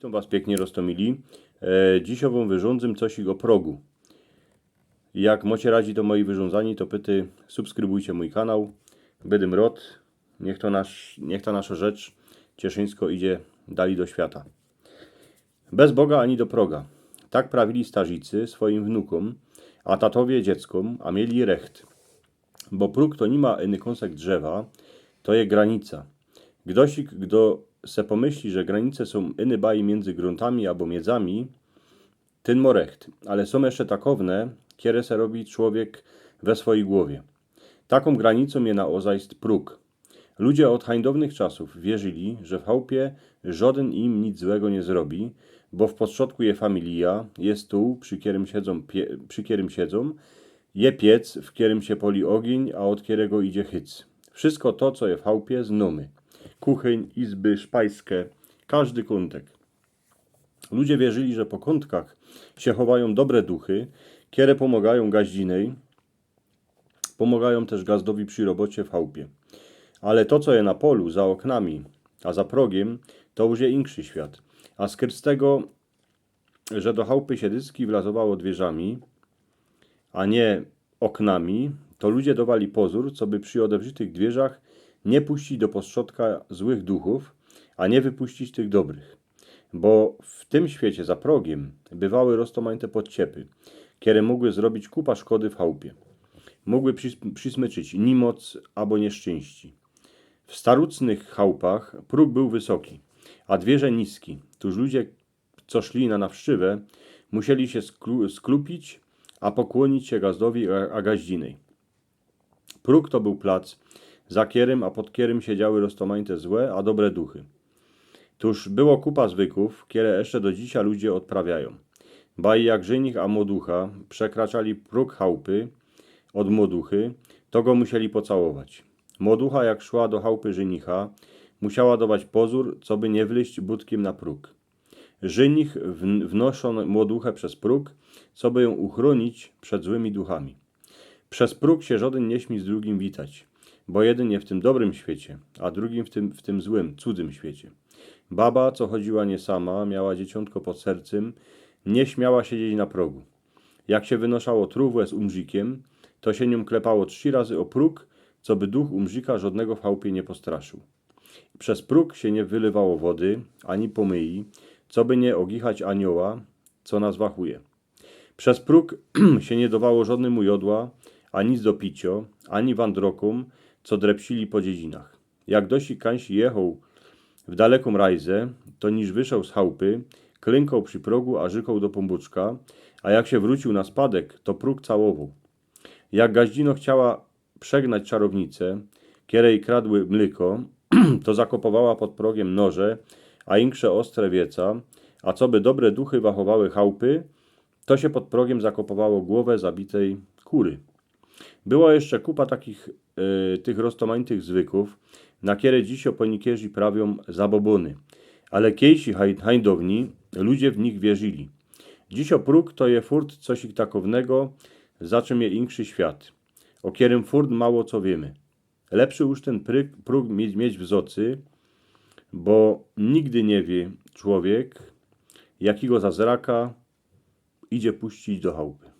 Witam Was pięknie, Rostomili. Dziś wam wyrządzę coś o progu. Jak macie radzi do mojej wyrządzani, to pyty subskrybujcie mój kanał. Bydym rod. Niech ta nasza rzecz cieszyńsko idzie dali do świata. Bez Boga ani do proga. Tak prawili starzicy swoim wnukom, a tatowie dzieckom, a mieli recht. Bo próg to nie ma inny kąsek drzewa, to je granica. Kdo se pomyśli, że granice są inny baj między gruntami albo miedzami, ten ma recht, ale są jeszcze takowne, kiedy se robi człowiek we swojej głowie. Taką granicą je na ozajst próg. Ludzie od hańdownych czasów wierzyli, że w chałupie żaden im nic złego nie zrobi, bo w podszodku je familia, jest stół, przy którym siedzą, je piec, w którym się poli ogień, a od którego idzie hyc. Wszystko to, co je w chałupie, znamy. Kuchyń, izby, szpajskę, każdy kątek. Ludzie wierzyli, że po kątkach się chowają dobre duchy, które pomagają gaździnej, pomagają też gazdowi przy robocie w chałupie. Ale to, co je na polu, za oknami, a za progiem, to już je inszy świat. A z tego, że do chałupy się dyski wlazowało dwierzami, a nie oknami, to ludzie dawali pozór, co by przy odewrzytych dwierzach nie puścić do postrzodka złych duchów, a nie wypuścić tych dobrych. Bo w tym świecie za progiem bywały roztomańte podciepy, które mogły zrobić kupa szkody w chałupie. Mogły przysmyczyć nimoc albo nieszczęści. W starucnych chałupach próg był wysoki, a dwierze niski. Tuż ludzie, co szli na nawszczywę, musieli się sklupić, a pokłonić się gazdowi a gaździnej. Próg to był plac, za kierym, a pod kierym siedziały roztomańte złe, a dobre duchy. Tuż było kupa zwyków, które jeszcze do dzisiaj ludzie odprawiają. Baj jak żenich a młoducha przekraczali próg chałupy od młoduchy, to go musieli pocałować. Młoducha jak szła do chałupy żenicha, musiała dawać pozór, co by nie wleść budkiem na próg. Żenich wnoszą młoduchę przez próg, co by ją uchronić przed złymi duchami. Przez próg się żaden nie śmi z drugim witać, bo jeden je w tym dobrym świecie, a drugim w tym złym, cudzym świecie. Baba, co chodziła nie sama, miała dzieciątko pod sercem, nie śmiała siedzieć na progu. Jak się wynoszało trówę z umrzikiem, to się nią klepało 3 razy o próg, co by duch umrzika żadnego w chałupie nie postraszył. Przez próg się nie wylewało wody, ani pomyi, co by nie ogichać anioła, co nas wachuje. Przez próg się nie dawało żadnemu jodła, ani nic do picio, ani wandrokom, co drepsili po dziedzinach. Jak dosi kańsi jechał w daleką rajzę, to niż wyszedł z chałupy, klękał przy progu, a żykał do pombuczka, a jak się wrócił na spadek, to próg całował. Jak gaździno chciała przegnać czarownicę, kierej kradły mleko, to zakopowała pod progiem noże, a inkrze ostre wieca, a co by dobre duchy wachowały chałupy, to się pod progiem zakopowało głowę zabitej kury. Było jeszcze kupa takich tych roztomańtych zwyków, na które dziś opanikierzy prawią zabobony. Ale kiejsi hańdowni, ludzie w nich wierzyli. Dziś próg to je furt coś takownego, za czym je inszy świat. O kierym furt mało co wiemy. Lepszy już ten próg mieć w zocy, bo nigdy nie wie człowiek, jakiego za zraka idzie puścić do chałupy.